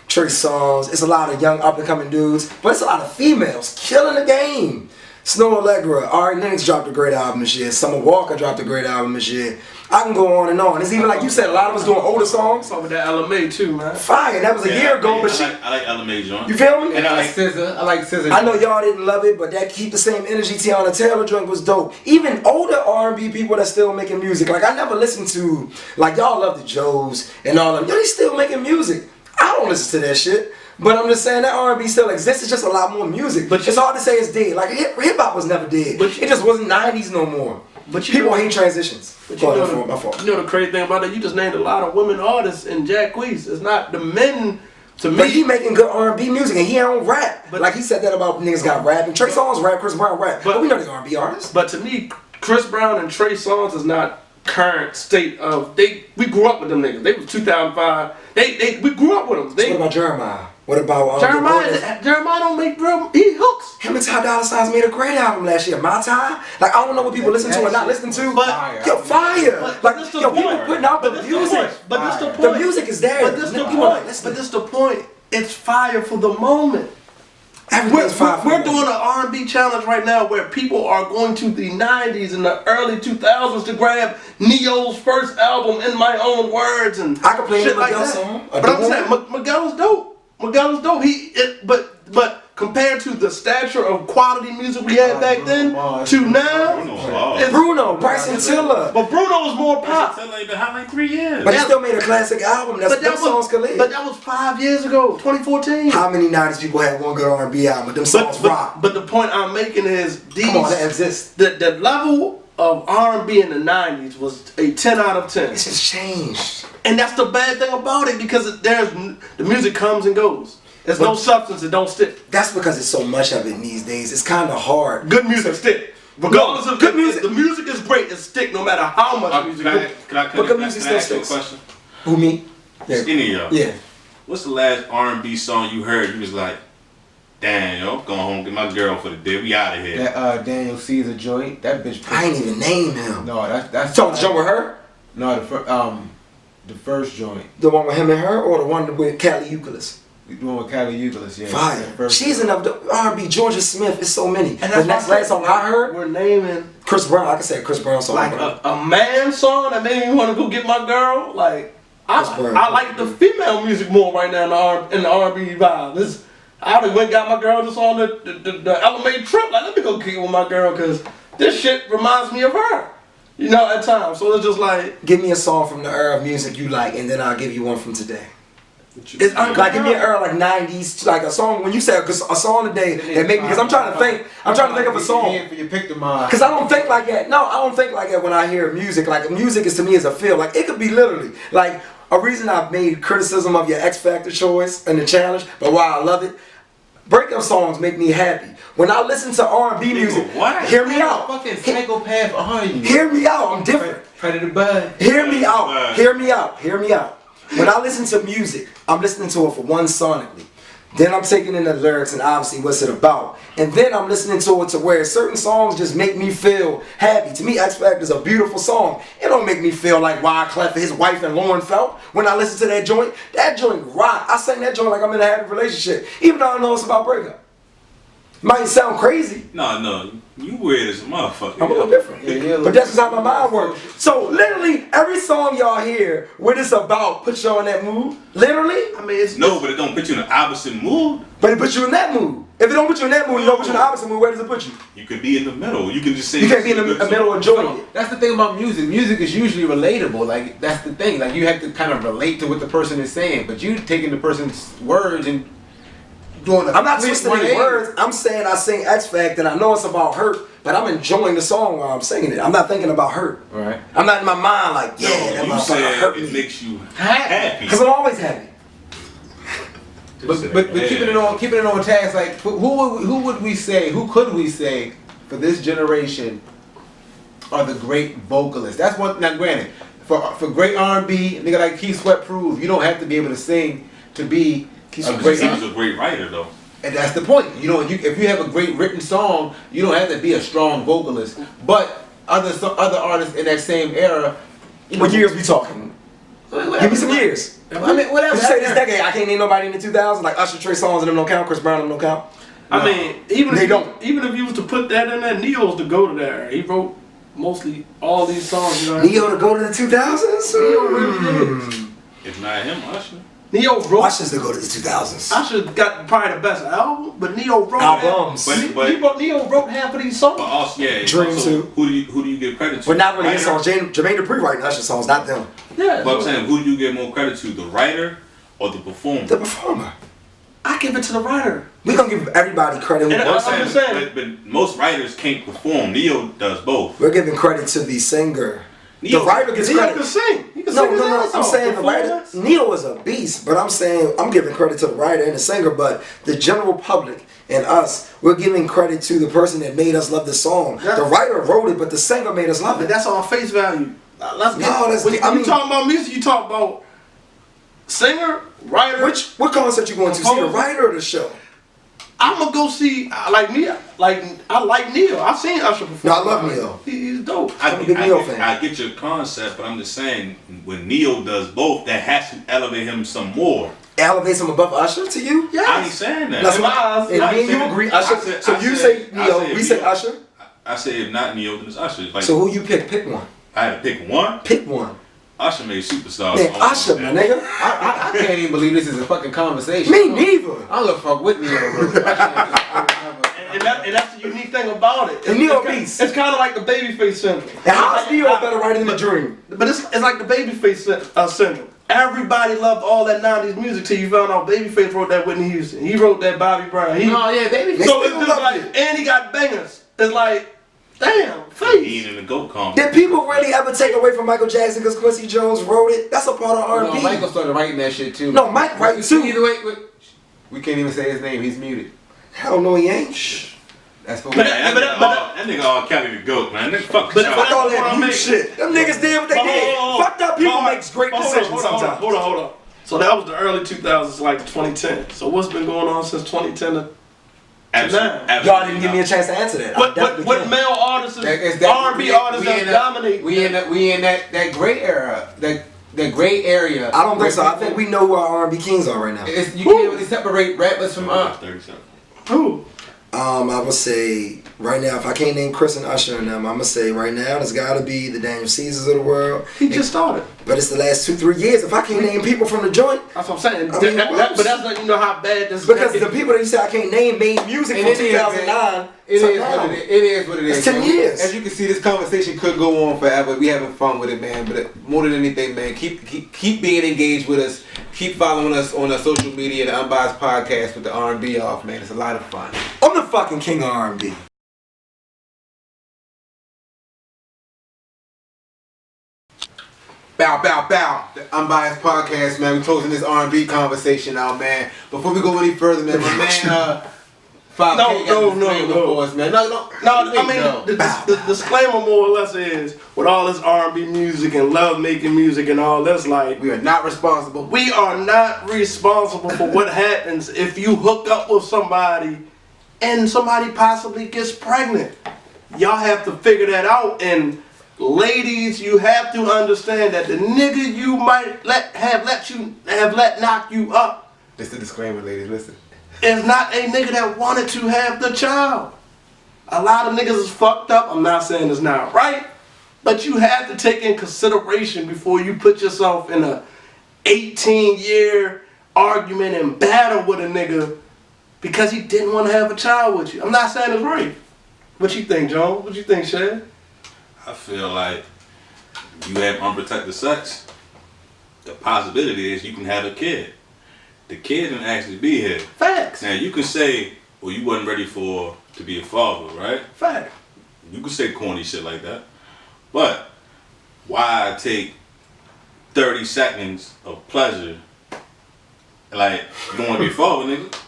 S4: Trey Songz. It's a lot of young up and coming dudes, but it's a lot of females killing the game. Snow Allegra, Ari Lennox dropped a great album this year. Summer Walker dropped a great album this year. I can go on and on. It's even like you said, a lot of us doing older songs.
S1: Talk with that LMA too, man.
S4: Fire, that was a year ago, but
S2: I like LMA joint.
S4: You feel me?
S3: And I like SZA.
S4: I know y'all didn't love it, but that Keep the Same Energy Tiana Taylor joint was dope. Even older R&B people that still making music. Like I never listened to, like y'all love the Joes and all of them. Yo, they still making music. I I don't listen to that shit. But I'm just saying that R&B still exists. It's just a lot more music. But it's hard to say it's dead. Like hip hop was never dead. But it just wasn't 90s no more. But people hate transitions.
S1: But you know the crazy thing about it, you just named a lot of women artists in Jacquees. It's not the men. To me,
S4: but he making good R&B music and he don't rap. But like he said that about niggas got rap and Trey Songz rap, Chris Brown rap. But we know the R&B artists.
S1: But to me, Chris Brown and Trey Songz is not current state of we grew up with them niggas. They was 2005. We grew up with them.
S4: So what about Jeremiah? What about
S1: Jeremiah don't make real. He hooks.
S4: Him and Ty Dolla $ign made a great album last year. My Time. Like I don't know what people listen to or not listen to. But yo, fire. Like yo, people putting out the music.
S1: But this the point.
S4: The music is there.
S1: But this the point. But this the point. It's fire for the moment. We're doing an R&B challenge right now where people are going to the 90s and the early 2000s to grab Neyo's first album, In My Own Words, and
S4: I can play
S1: shit like that.
S4: Song.
S1: But I'm saying Miguel is dope. Miguel is dope. But compared to the stature of quality music we had back then to now,
S4: Bruno, Bryson Tiller.
S1: But Bruno was more pop.
S2: Bryson Tiller ain't been hot like 3 years.
S4: But he still made a classic album. That's them songs could live.
S1: But that was 5 years ago, 2014.
S4: How many 90s people had one good R&B album? But them songs rock.
S1: But the point I'm making is
S4: come on, that exists.
S1: The level of R&B in the 90s was a 10 out of 10.
S4: It's just changed.
S1: And that's the bad thing about it because the music comes and goes. There's no substance, it don't stick.
S4: That's because it's so much of it these days. It's kind of hard.
S1: Good music stick. Regardless of good music, the music is great. It stick no matter how much music.
S2: Can I ask you a question?
S4: Who, me?
S2: Yeah. Any of y'all.
S4: Yeah.
S2: What's the last R&B song you heard? You was like, damn, yo, going home get my girl for the day. We out of here.
S3: That Daniel Caesar joint. That bitch.
S4: I ain't even name him.
S3: No, that's.
S4: So the joint with her?
S3: No, the first joint.
S4: The one with him and her, or the one with Cali Euclid?
S3: The one with Cali Euclid, yeah.
S4: Fire. She's enough. The R&B, Georgia Smith, is so many. And the last song I heard,
S1: we're naming
S4: Chris Brown. I can say a Chris Brown song.
S1: Like a man song that made me want to go get my girl. Like I like the female music more right now in the R&B vibe. I went and got my girl just on the elevated trip. Like, let me go kick with my girl because this shit reminds me of her. You know, at times. So it's just like,
S4: give me a song from the era of music you like, and then I'll give you one from today. It's like give me an era like 90s, like a song. When you say a song today that make me, because I'm trying to think of a song. Because I don't think like that. No, I don't think like that when I hear music. Like music is to me is a feel. Like it could be literally like a reason I've made criticism of your X Factor choice and the challenge, but why I love it. Breakup songs make me happy. When I listen to R&B music, hear me out.
S3: Fucking psychopath are you?
S4: Hear me out. I'm different.
S3: Predator Bud.
S4: Hear me out. Hear me out. Hear me out. When I listen to music, I'm listening to it for one sonically. Then I'm taking in the lyrics and obviously what's it about. And then I'm listening to it to where certain songs just make me feel happy. To me, X Factor is a beautiful song. It don't make me feel like Wyclef and his wife and Lauren felt when I listen to that joint. That joint rock. I sing that joint like I'm in a happy relationship, even though I know it's about breakup. Might sound crazy.
S2: No, you weird as a motherfucker.
S4: I'm a little different. Yeah, but that's just how my mind works. So literally, every song y'all hear, what it's about, puts you in that mood. Literally.
S2: I mean, but it don't put you in the opposite mood.
S4: But it puts you in that mood. If it don't put you in that mood, it don't put you in the opposite mood. Where does it put you?
S2: You could be in the middle. You can just say.
S4: You can't be in the middle enjoying it.
S3: That's the thing about music. Music is usually relatable. Like that's the thing. Like you have to kind of relate to what the person is saying. But you taking the person's words and
S4: I'm not twisting any words. I'm saying I sing X Factor and I know it's about hurt, but I'm enjoying the song while I'm singing it. I'm not thinking about hurt.
S3: Right.
S4: I'm not in my mind like, yeah, that motherfucker hurt me.
S2: It makes you happy.
S4: Because I'm always happy.
S3: But keeping it on task, like who would we say, who could we say for this generation are the great vocalists? That's one. Now, granted, for great R&B, a nigga like Keith Sweat proved you don't have to be able to sing to be
S2: He's a great writer, though.
S3: And that's the point. You know, if you have a great written song, you don't have to be a strong vocalist. But other artists in that same era.
S4: What years we talking? Give me some years.
S3: I mean, whatever.
S4: You say this decade, I can't name nobody in the 2000s like Usher, Trey Songz, and them don't count. Chris Brown, them don't count.
S1: I mean, even if you was to put that in there, Neyo's the go to there. He wrote mostly all these songs. You know,
S4: Neyo to go to the 2000s.
S1: Neyo really did.
S2: If not him, Usher.
S1: Neyo wrote.
S4: Usher's to go to the 2000s.
S1: Usher got probably the best album, but Neyo wrote
S4: albums.
S1: Neyo wrote half of these songs.
S2: But also,
S4: Dream too.
S2: Who do you give credit to?
S4: But not really his songs. Jermaine Dupri writing Usher songs, not them.
S1: Yeah.
S2: But I'm saying, who do you give more credit to? The writer or the performer?
S4: The performer.
S1: I give it to the writer.
S4: We gonna give everybody credit.
S1: And I'm just saying.
S2: But most writers can't perform. Neyo does both.
S4: We're giving credit to the singer. The
S2: Neyo,
S4: writer gets
S1: Neyo
S4: credit.
S1: can sing. He can
S4: No,
S1: sing his
S4: no, no.
S1: ass
S4: I'm
S1: off.
S4: saying the writer.
S1: Performance.
S4: Neyo is a beast, but I'm saying I'm giving credit to the writer and the singer. But the general public and us, we're giving credit to the person that made us love the song.
S1: Yeah.
S4: The writer wrote it, but the singer made us love
S1: But
S4: it.
S1: that's on face value. Let's get.
S4: No, that's-
S1: when
S4: I
S1: you
S4: mean-
S1: talk about music, you talk about singer, writer.
S4: What concert you going to see? The
S1: Composer?
S4: writer or the show?
S1: I'm gonna go see. I like Neyo. I like Neyo. I've seen Usher before.
S4: No, I love Neyo.
S1: He's dope.
S4: I'm a big Neyo fan.
S2: I get your concept, but I'm just saying when Neyo does both, that has to elevate him some more.
S4: Elevates him above Usher to you?
S1: Yes.
S2: I ain't saying that.
S4: That's
S1: In
S4: what
S1: my eyes,
S4: and
S1: I
S4: me and you
S1: said-
S4: agree.
S2: I
S4: Usher.
S2: said-
S4: So
S2: I
S4: you
S2: said-
S4: say
S2: I
S4: Neyo,
S2: said
S4: we say
S2: Neyo.
S4: Usher.
S2: I say if not Neyo, then it's Usher. Like,
S4: So who you pick? Pick one.
S2: I had to pick one.
S4: Pick one.
S2: Usher made superstars.
S4: Man, Usher, my nigga.
S3: I can't even believe this is a fucking conversation.
S4: Me neither.
S3: I don't give a fuck with Neyo, bro.
S1: And that's the unique thing about it.
S4: And Neyo
S1: it's,
S4: beats.
S1: it's kind of like the Babyface syndrome.
S4: And how is Neyo a better writer than the Dream?
S1: But it's like the Babyface syndrome. Everybody loved all that 90s music till you found out Babyface wrote that Whitney Houston. He wrote that Bobby Brown.
S3: No, yeah, baby.
S4: They
S1: So
S4: still
S1: it's just
S4: love
S1: like,
S4: it.
S1: and he got bangers. It's like, damn,
S2: He
S1: face.
S2: ain't in the GOAT combo.
S4: Did people really ever take away from Michael Jackson because Quincy Jones wrote it? That's a part of
S3: No,
S4: R&B.
S3: Michael started writing that shit too.
S4: No, Mike writing too.
S3: Either way, we can't even say his name. He's muted.
S4: Hell no, he ain't.
S3: That's for
S1: But
S2: That nigga all Kelly the GOAT, man. Nigga, fuck
S1: But-
S2: y'all.
S1: but-
S4: Fuck all
S1: Hold
S4: that
S1: on,
S4: mute
S1: mate.
S4: shit. Them niggas did what they did. Fucked up people makes great decisions sometimes.
S1: Hold on. So that was the early 2000s, like 2010. So what's been going on since 2010 to
S2: Absolutely.
S4: Y'all didn't give me a chance to answer that. I definitely
S1: what
S4: can.
S1: male artists,
S3: It's
S1: R&B artists that dominate?
S3: We in that gray era. That gray area.
S4: I don't think so. I think we know who our R&B kings are right now.
S3: You can't really separate rappers from
S2: 37.
S1: Who?
S4: I would say right now, if I can't name Chris and Usher and them, I'm gonna say right now, there's gotta be the Daniel Caesars of the world.
S1: He just started.
S4: But it's the last 2-3 years. If I can't name people from the joint,
S1: That's what I'm saying.
S4: I mean,
S1: But that's letting you know how bad this.
S4: because the people that you say I can't name made music
S3: And
S4: from
S3: it is,
S4: 2009.
S3: It
S4: to
S3: is
S4: now.
S3: what it is. It is what it is.
S4: It's 10
S3: man.
S4: years.
S3: As you can see, this conversation could go on forever. We having fun with it, man. But more than anything, man, keep being engaged with us. Keep following us on our social media, the Unbiased Podcast with the R&B off, man. It's a lot of fun.
S4: I'm the fucking king of R&B.
S3: Bow, bow, bow. The Unbiased Podcast, man. We closing this R&B conversation out, man. Before we go any further, man, my man, 5K got a disclaimer for us, man. No.
S1: I mean, the disclaimer more or less is with all this R&B music and love making music and all this, like
S3: We are not responsible.
S1: we are not responsible for what happens if you hook up with somebody and somebody possibly gets pregnant. Y'all have to figure that out, and ladies, you have to understand that the nigga you might have let knock you up
S3: Just a disclaimer, ladies. Listen.
S1: is not a nigga that wanted to have the child. A lot of niggas is fucked up. I'm not saying it's not right, but you have to take in consideration before you put yourself in a 18-year argument and battle with a nigga because he didn't want to have a child with you. I'm not saying it's right. What you think, Jones? What you think, Shad?
S2: I feel like you have unprotected sex. The possibility is you can have a kid. The kid can actually be here.
S1: Facts.
S2: Now you can say, well, you wasn't ready to be a father, right?
S1: Fact.
S2: You can say corny shit like that. But why take 30 seconds of pleasure? Like, you don't want to be a father, nigga?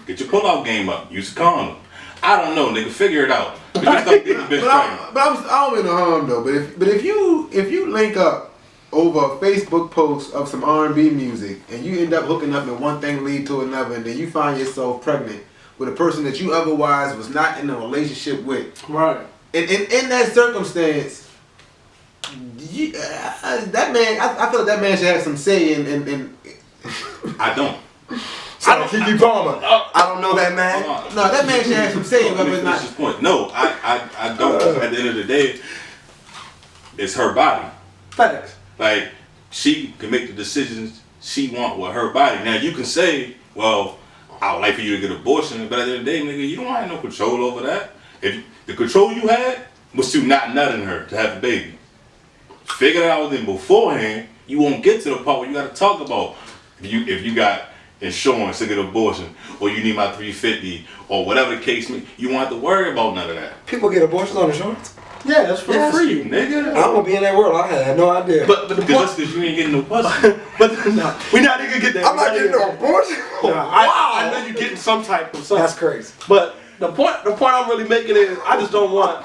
S2: Get your pull-out game up. Use a condom. I don't know, nigga. Figure it out. But just don't get the bitch pregnant.
S3: I don't mean no harm though. But if you link up over a Facebook post of some R&B music and you end up hooking up and one thing lead to another, and then you find yourself pregnant with a person that you otherwise was not in a relationship with,
S1: Right.
S3: and in that circumstance, that man, I feel like that man should have some say in
S2: I don't.
S4: So Kiki Palmer. I don't know that man.
S2: Hold on.
S3: no, that man should have some say in
S2: Let
S3: whether
S2: me
S3: or
S2: finish
S3: not.
S2: this point. No, I don't. At the end of the day, it's her body.
S1: Facts.
S2: Like, she can make the decisions she want with her body. Now, you can say, well, I would like for you to get an abortion, but at the end of the day, nigga, you don't have no control over that. If the control you had was to not nutting her to have a baby. Figure it out then beforehand, you won't get to the part where you got to talk about If you got insurance to get abortion, or you need my $350, or whatever the case may, you won't have to worry about none of that.
S4: People get abortions on insurance.
S1: Yeah, that's for free,
S2: nigga.
S4: I don't want to be in that world. I had no idea.
S1: But the point,
S2: Because you ain't getting no pussy.
S1: but no, we not even get that.
S4: I'm not getting no abortion.
S1: Nah, I know you're getting some type of something.
S4: That's crazy.
S1: But the point I'm really making is I just don't want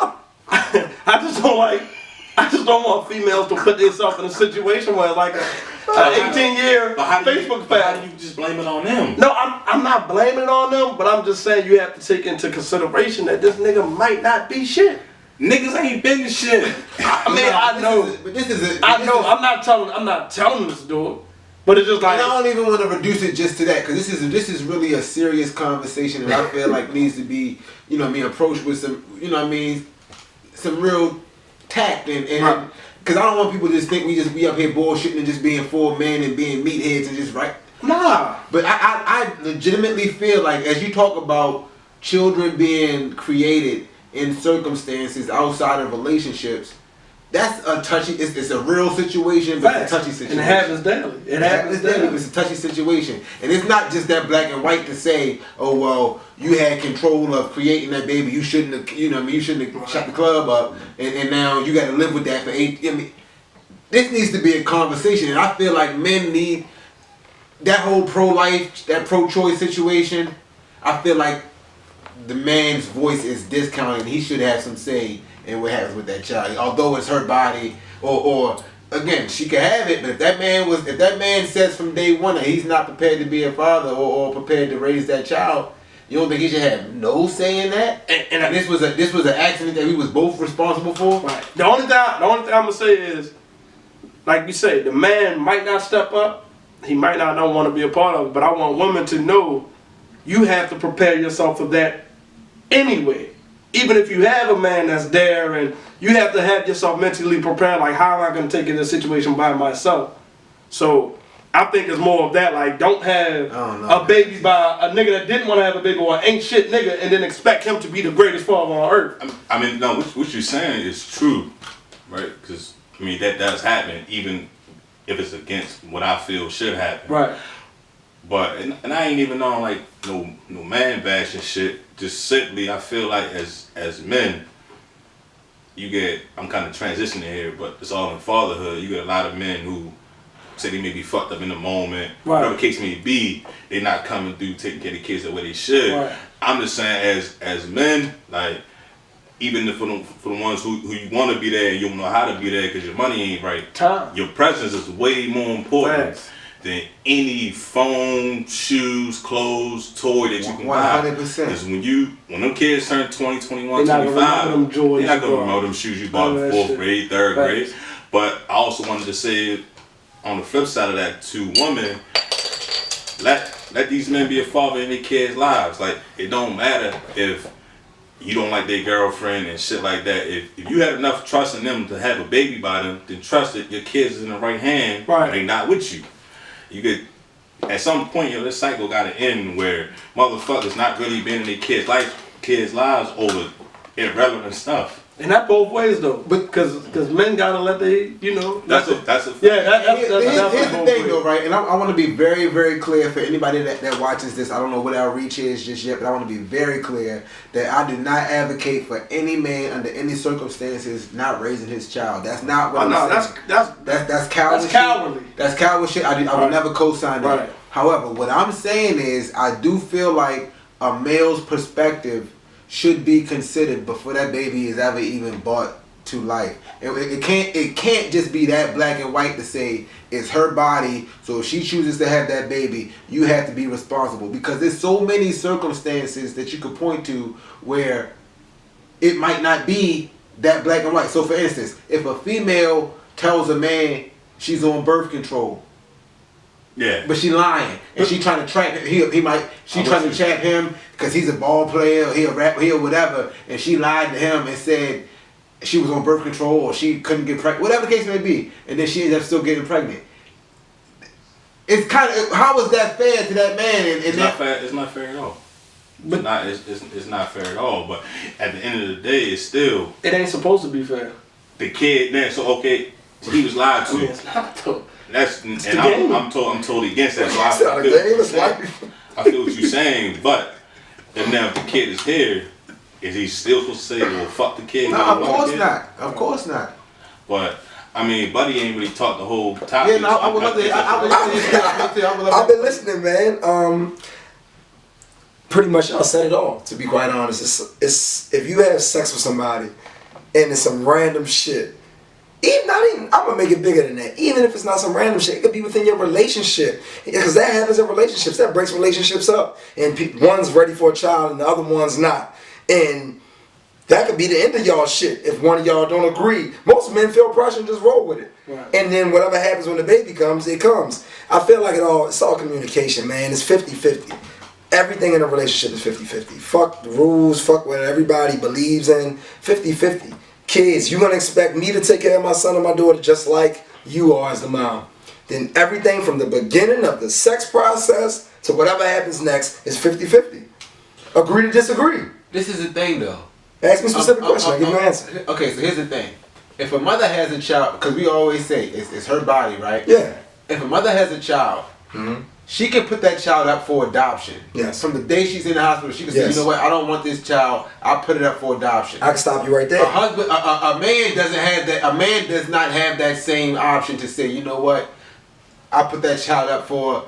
S1: females to put themselves in a situation where like a 18-year Facebook
S2: But how
S1: fan.
S2: do you just blame it on them?
S1: No, I'm not blaming it on them, but I'm just saying you have to take into consideration that this nigga might not be shit.
S2: Niggas ain't been the shit.
S1: I mean, I know. I'm not telling them to do it, but it's just like.
S3: And I don't even want to reduce it just to that, because this is really a serious conversation that I feel like needs to be, approached with some, some real tact and because I don't want people to just think we up here bullshitting and just being full men and being meatheads and just right.
S1: Nah.
S3: But I legitimately feel like as you talk about children being created in circumstances outside of relationships, that's a touchy. It's a real situation, but it's a touchy situation.
S1: And it happens daily. It happens daily.
S3: It's a touchy situation, and it's not just that black and white to say, oh well, you had control of creating that baby. You shouldn't have. You shouldn't have shut the club up, and now you got to live with that for 8. This needs to be a conversation, and I feel like men need that whole pro-life, that pro-choice situation. I feel like the man's voice is discounted. He should have some say in what happens with that child, although it's her body, or again, she can have it. But if that man says from day one that he's not prepared to be a father or prepared to raise that child, you don't think he should have no say in that? And this was an accident that we was both responsible for.
S1: Right. The only thing I'm gonna say is, like you say, the man might not step up. He might not want to be a part of it. But I want women to know you have to prepare yourself for that anyway. Even if you have a man that's there, and you have to have yourself mentally prepared, like, how am I going to take in this situation by myself? So I think it's more of that, like, don't have a baby by a nigga that didn't want to have a baby or an ain't shit nigga and then expect him to be the greatest father on earth.
S2: I mean, no, what you're saying is true, right? Because, I mean, that does happen, even if it's against what I feel should happen.
S1: Right.
S2: But, and I ain't even on, like, no man bashing shit. Just simply, I feel like as men, you get, I'm kind of transitioning here, but it's all in fatherhood. You get a lot of men who say they may be fucked up in the moment,
S1: right.
S2: Whatever the case may be, they're not coming through taking care of the kids the way they should.
S1: Right.
S2: I'm just saying, as men, like, even for the ones who you want to be there and you don't know how to be there because your money ain't right,
S1: Time.
S2: Your presence is way more important. Facts. Than any phone, shoes, clothes, toy that you can
S3: 100%.
S2: buy. Because when them kids turn 20, 21, 25, they're not going to remember them shoes you bought in 4th grade, 3rd grade. But I also wanted to say, on the flip side of that, to women, let these men be a father in their kids' lives. Like, it don't matter if you don't like their girlfriend and shit like that. If you have enough trust in them to have a baby by them, then trust that your kids is in the right hand, right. And they not with you. You get, at some point, this cycle got to end where motherfuckers not really been in their kids' lives over irrelevant stuff.
S1: And that both ways though, because men gotta let here's
S3: the thing though, right? And I want to be very, very clear for anybody that watches this. I don't know what our reach is just yet, but I want to be very clear that I do not advocate for any man under any circumstances not raising his child. That's not what I'm saying. That's coward shit.
S1: Cowardly.
S3: That's coward shit. I would never co-sign that.
S1: Right.
S3: However, what I'm saying is I do feel like a male's perspective should be considered before that baby is ever even brought to life. It can't just be that black and white to say it's her body, so if she chooses to have that baby, you have to be responsible. Because there's so many circumstances that you could point to where it might not be that black and white. So for instance, if a female tells a man she's on birth control,
S2: yeah,
S3: but she lying and she trying to track she trying to trap him because he's a ball player or he a rap, he or whatever, and she lied to him and said she was on birth control or she couldn't get pregnant, whatever the case may be, and then she ends up still getting pregnant. It's kind of, how is that fair to that man?
S2: It's not fair. It's not fair at all. But it's not fair at all. But at the end of the day, it's still,
S1: it ain't supposed to be fair.
S2: The kid, man. So okay, so he was lied to.
S1: It's not though.
S2: I'm totally against that. So I feel what you're saying, but if the kid is here, is he still supposed to say, well, fuck the kid?
S3: No, of course not. Of course not.
S2: But I mean, Buddy ain't really taught the whole topic.
S3: Yeah, no, I would love to.
S4: I've been listening, man. Pretty much y'all said it all. To be quite honest, it's if you have sex with somebody and it's some random shit. I'm gonna make it bigger than that. Even if it's not some random shit, it could be within your relationship, because that happens in relationships. That breaks relationships up, and one's ready for a child and the other one's not, and that could be the end of y'all shit if one of y'all don't agree. Most men feel pressure and just roll with it, right. And then whatever happens when the baby comes, it comes. I feel like it's all communication, man. It's 50-50. Everything in a relationship is 50-50. Fuck the rules. Fuck what everybody believes in. 50-50. Kids, you're gonna expect me to take care of my son and my daughter just like you are as the mom. Then everything from the beginning of the sex process to whatever happens next is 50-50. Agree to disagree.
S3: This is the thing, though.
S4: Ask me a specific question. I'll give you an answer.
S3: Okay, so here's the thing. If a mother has a child, because we always say it's her body, right?
S4: Yeah.
S3: If a mother has a child, she can put that child up for adoption.
S4: Yes.
S3: From the day she's in the hospital, she can say, you know what, I don't want this child, I'll put it up for adoption.
S4: I can stop you right there.
S3: A man doesn't have that. A man does not have that same option to say, you know what, I'll put that child up for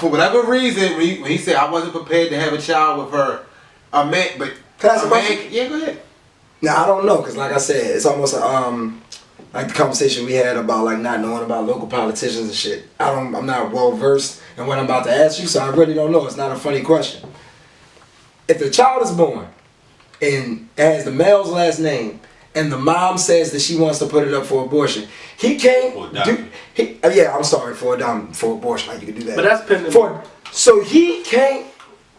S3: whatever reason. When he said I wasn't prepared to have a child with her, a man, but yeah, go ahead.
S4: Now I don't know, cause like I said, it's almost like the conversation we had about like not knowing about local politicians and shit. I'm not well versed in what I'm about to ask you, so I really don't know. It's not a funny question. If the child is born and has the male's last name and the mom says that she wants to put it up for abortion, he can't for abortion. Like you can do that.
S1: But that's pending.
S4: So he can't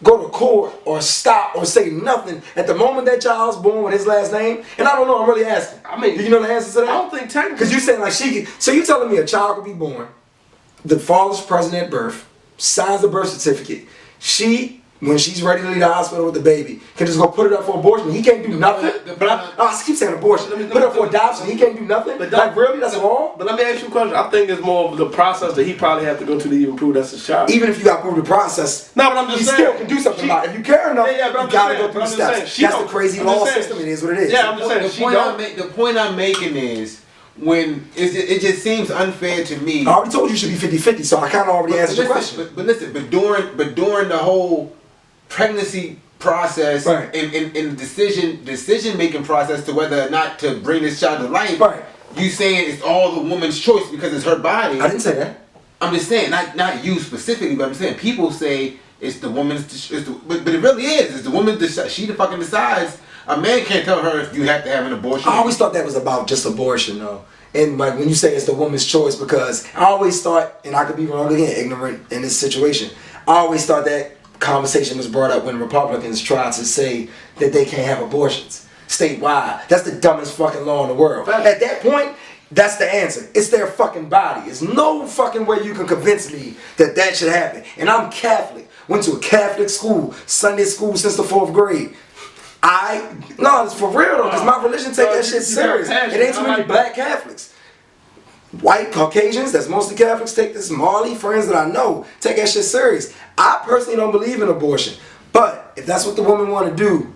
S4: go to court or stop or say nothing at the moment that child's born with his last name. And I don't know, I'm really asking. I mean, do you know the answer to that?
S1: I don't think technically.
S4: Because you saying like so you telling me a child could be born, the father's present at birth, signs the birth certificate. When she's ready to leave the hospital with the baby, can just go put it up for abortion. He can't do nothing. I keep saying abortion. Put it up for adoption. He can't do nothing. But like really, that's wrong.
S1: But let me ask you a question. I think it's more of the process that he probably have to go to even prove that's his child.
S4: Even if you got to prove the process,
S1: no, but I'm just saying,
S4: still can do something about it. If you care enough, you gotta go through the steps. That's the crazy law system. It is what it is.
S1: Yeah, I'm just saying.
S3: The point I'm making is, when it just seems unfair to me.
S4: I already told you should be 50-50, so I kind of already answered your question.
S3: But during the whole pregnancy process,
S4: right,
S3: and decision making process to whether or not to bring this child to life,
S4: right, you
S3: saying it's all the woman's choice because it's her body.
S4: I didn't say that.
S3: I'm just saying, not you specifically, but I'm saying people say it's the woman's. But it really is. It's the woman. She fucking decides. A man can't tell her you have to have an abortion.
S4: I always thought that was about just abortion, though. And like when you say it's the woman's choice, because I always thought, and I could be wrong again, ignorant in this situation. I always thought that conversation was brought up when Republicans tried to say that they can't have abortions statewide. That's the dumbest fucking law in the world. At that point, that's the answer. It's their fucking body. There's no fucking way you can convince me that should happen. And I'm Catholic. Went to a Catholic school, Sunday school since the 4th grade. It's for real though, because my religion take that shit serious. It ain't too many black Catholics. White Caucasians, that's mostly Catholics, take this. Marley friends that I know take that shit serious. I personally don't believe in abortion, but if that's what the women want to do,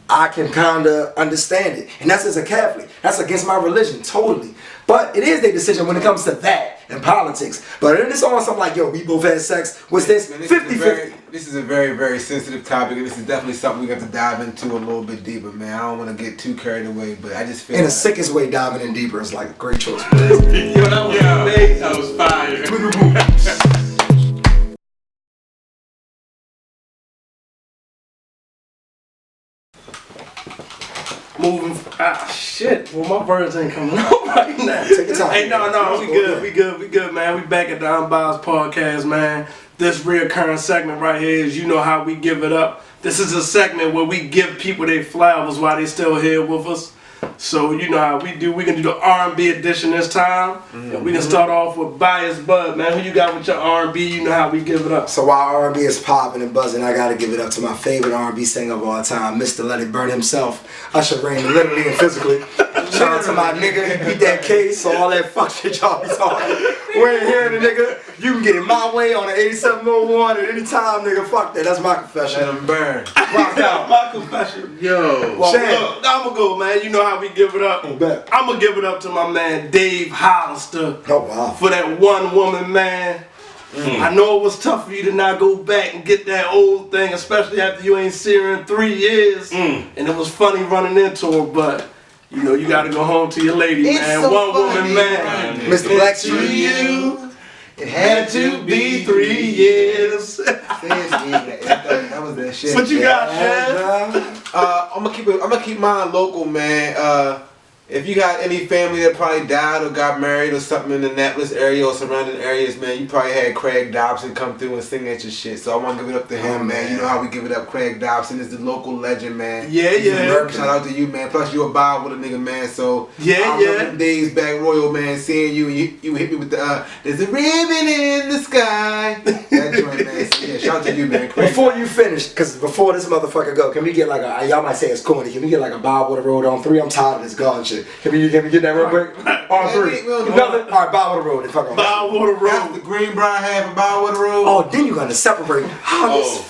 S4: I can kind of understand it. And that's as a Catholic. That's against my religion, totally. But it is their decision when it comes to that and politics. But if it's on something like, yo, we both had sex, what's this? 50-50.
S3: This is a very, very sensitive topic, and this is definitely something we got to dive into a little bit deeper, man. I don't want to get too carried away, but I just feel
S4: in the sickest way, diving in deeper is like a great choice.
S2: That was fire.
S1: Moving. Shit. Well, my birds ain't coming out right now.
S4: Take your time.
S1: Hey, no. We good, man. We back at the Unbiased podcast, man. This reoccurring segment right here is, you know how we give it up. This is a segment where we give people their flowers while they still here with us. So you know how we do. We can do the R&B edition this time. And we can start off with Biased Bud, man. Who you got with your R&B? You know how we give it up.
S4: So while R&B is popping and buzzing, I gotta give it up to my favorite R&B singer of all time, Mr. Let It Burn himself, Usher Raymond, literally and physically. Shout out to my nigga, he beat that case, so all that fuck shit y'all be talking. We ain't hearing the nigga. You can get it my way on the 8701 at any time, nigga. Fuck that. That's my confession.
S3: Let them burn.
S4: Rock out.
S1: My confession.
S3: Yo.
S1: Well,
S4: Shane.
S1: look, I'm gonna go, man. You know how we give it up.
S4: Bet.
S1: I'm gonna give it up to my man Dave Hollister
S4: Oh, wow.
S1: for that one woman, man. I know it was tough for you to not go back and get that old thing, especially after you ain't seen her in 3 years. And it was funny running into her, but you know you gotta go home to your lady,
S3: It's
S1: man.
S3: so
S1: One
S3: funny,
S1: woman, man.
S4: Mr. Blackstreet.
S1: You.
S3: It
S1: Had to be 3 years.
S3: That was that shit.
S1: What you got, Chad?
S3: I'm gonna keep mine local, man. If you got any family that probably died or got married or something in the Annapolis area or surrounding areas, man, you probably had Craig Dobson come through and sing at your shit. So I want to give it up to him, man. You know how we give it up. Craig Dobson is the local legend, man.
S1: Yeah, yeah.
S3: Shout out to you, man. Plus you a vibe with a nigga, man. So
S1: Yeah,
S3: I remember them days back, Royal, man, seeing you and you hit me with the there's a ribbon in the sky. That joint, man. So yeah, shout out to you, man. Craig.
S4: Before you finish, because before this motherfucker go, can we get like a, y'all might say it's corny, can we get like a Bob with a road on 3? I'm tired of this gun shit. Can we get that real quick? On 3. Nothing? Alright, Bob with a road. Fuck on.
S1: Bywwater
S3: That's
S1: Road.
S3: the Greenbrier half of Bywwater Road.
S4: Oh, then you're gonna separate.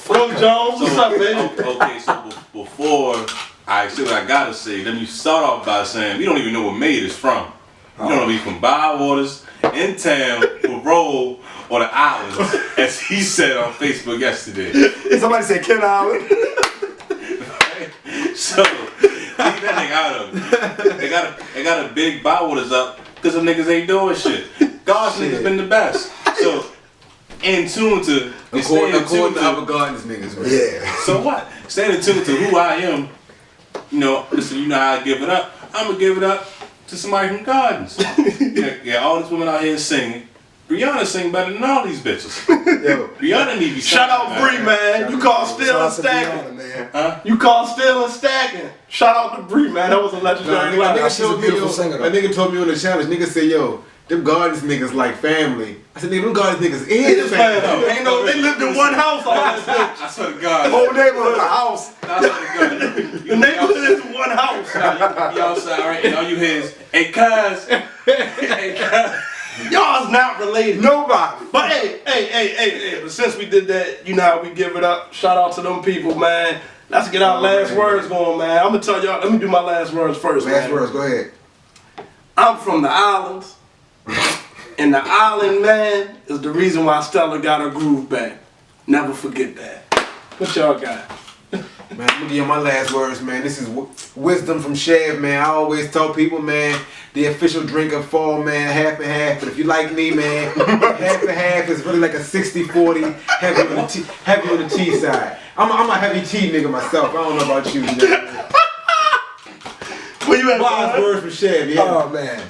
S1: Bro Jones, what's up, baby?
S2: Okay, so before I say what I gotta say, let me start off by saying we don't even know where Made is from. You don't know if he's from Bywaters, in town, parole, or the islands, as he said on Facebook yesterday.
S4: Somebody said Ken Island.
S2: So leave that nigga out of it. They got a big Bywaters up because the niggas ain't doing shit. God's niggas been the best. So in tune to
S3: According to other Gardens niggas, man.
S4: Yeah.
S2: So what? Stay in tune to who I am. You know, listen, you know how I give it up. I'm gonna give it up to somebody from Gardens. yeah, all these women out here singing. Brianna sing better than all these bitches.
S3: Yo.
S2: Brianna need to be
S1: Shout out Bree, man. You called still and stacking.
S4: man.
S1: You called still and stacking. Shout out to Bree, man. That was a legendary line.
S4: she's a beautiful singer, though.
S3: A nigga told me on the challenge, nigga said, yo, them Gardens niggas like family. I said, nigga, them Gardens niggas is family.
S1: Ain't no, they lived in one house all that shit.
S2: I swear to God.
S4: Whole neighborhood, a house.
S2: I swear to God.
S1: The neighborhood is one house.
S2: You outside, right? And all you hear is, hey, cuz. Hey, cuz.
S1: Y'all's not related.
S4: Nobody.
S1: But hey, but since we did that, you know how we give it up. Shout out to them people, man. Let's get our last words going, man. I'm gonna tell y'all, let me do my last words first,
S3: Last
S1: man.
S3: words, go ahead.
S1: I'm from the islands. And the island, man, is the reason why Stella got her groove back. Never forget that. What y'all got?
S3: Man, I'm gonna give you my last words, man. This is wisdom from Chev, man. I always tell people, man, the official drink of fall, man, half and half. But if you like me, man, half and half is really like a 60-40, heavy on the T side. I'm a heavy tea nigga myself. I don't know about you.
S1: Where you at,
S3: Last
S1: man?
S3: words from Chev, yeah.
S4: Oh man.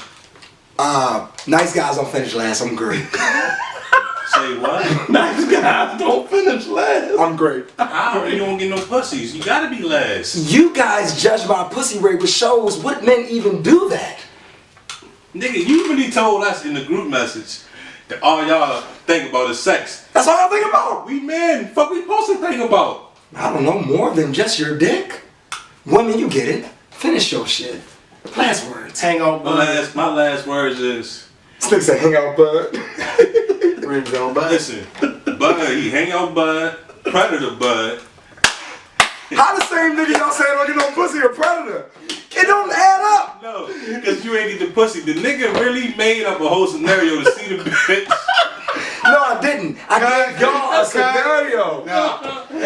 S4: Nice guys don't finish last. I'm great.
S2: Say what?
S1: Nice guys don't finish last.
S4: I'm great.
S2: How? You don't get no pussies. You gotta be last.
S4: You guys judge my pussy rate with shows. What men even do that?
S2: Nigga, you really told us in the group message that all y'all think about is sex.
S4: That's all I think about.
S2: We men, fuck we supposed to think about.
S4: I don't know, more than just your dick. Women, you get it. Finish your shit. Last words.
S1: Hang on, bud.
S2: My last words is,
S4: Stick said, hang out, bud.
S3: Friend zone, but
S2: listen, Bud, he hang out Bud, Predator Bud.
S4: How the same nigga y'all saying don't get no pussy a predator? It don't add up.
S2: No, because you ain't get the pussy. The nigga really made up a whole scenario to see the bitch.
S4: No, I didn't. I gave y'all a scenario.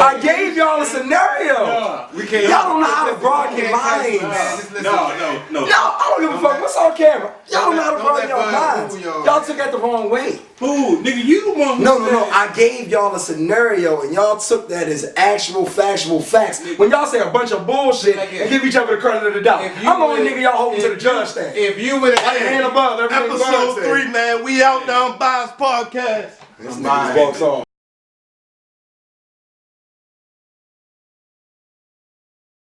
S4: I gave y'all a scenario.
S3: we can't.
S4: Y'all don't know how to broaden your minds.
S2: No.
S4: Y'all, I don't give a fuck. What's on camera? Y'all don't know how to broaden your minds. Y'all took that the wrong way.
S2: Who? Nigga, you the one who
S4: No.
S2: said-
S4: I gave y'all a scenario and y'all took that as actual factual facts. When y'all say a bunch of bullshit and give each other the credit of the doubt, I'm the only nigga y'all holding to the judge stand.
S3: If you would
S4: I hand above everything.
S1: Episode 3, man. We out there on Unbiased Podcast.
S4: This nigga walks off.